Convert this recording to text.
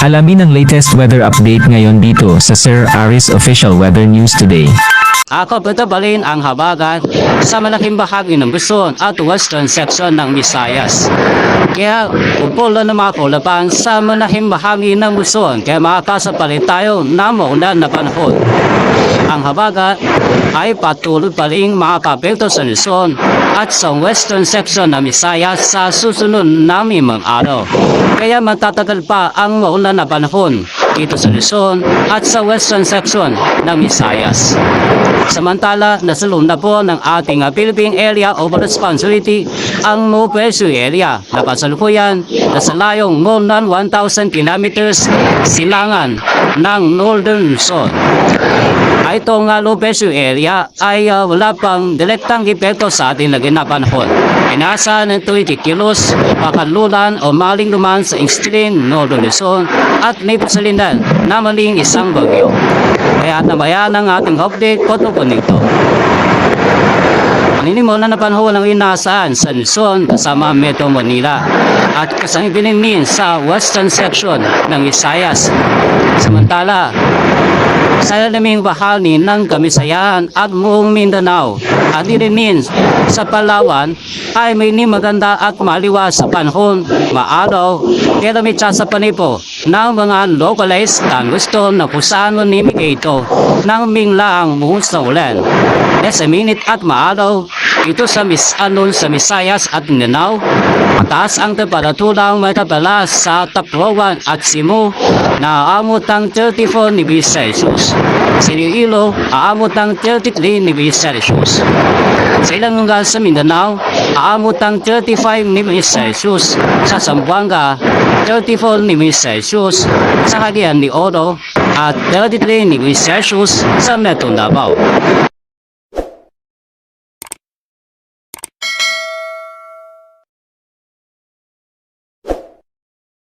Alamin ang latest weather update ngayon dito sa Sir Aris Official Weather News Today. Ako patabalin ang habagat sa malaking bahagi ng Luzon at western section ng Visayas. Kaya pupulo na mga kulaban sa malaking bahagi ng Luzon kaya makakasapalit tayo na maulan na panahon. Ang habagat ay patuloy pa rin makakapekto sa Luzon at sa western section ng Visayas sa susunod namin mga araw. Kaya magtatagal pa ang maulan na panahon dito sa Luzon at sa western section ng Visayas. Samantala, nasulong na po ng ating Philippine Area of Responsibility ang Nuevo Area na kasalukuyan na sa layong more than 1,000 kilometers silangan ng Northern Luzon. Itong Nuevo Area ay wala pang direktang epekto sa ating lagyan na panahon. Inaasahan ng 20 kilos, pakanlulan o maling luman sa extreme Northern Luzon at may pasalindan na maling isang bagyo. Kaya tabayan ang ating update patungkol nito. Maninimulan na panahon ang inaasahan sa Luzon kasama Metro Manila at kasangibilin sa western section ng Visayas. Samantala, sa lalaming bahagi ng Kamisayan at buong Mindanao at dirimin sa Palawan ay may maganda at maliwas sa panahon, maaraw, kaya may sa panipo ng mga localized thunderstorm na kusaan manimig ito ng minglaang muhos na ulan. Sa minute at maaraw, ito sa sa Visayas at Mindanao, mataas ang temperaturang may kabalas sa Tacloban at Cebu na aamot ng 34 degrees Celsius. Sa Iloilo, aamot ng 33 degrees Celsius. Sa ilang lugar sa Mindanao, aamot ng 35 degrees Celsius. Sa Zamboanga, 34 degrees Celsius. Sa Cagayan de Oro, at 33 degrees Celsius sa Metro Davao.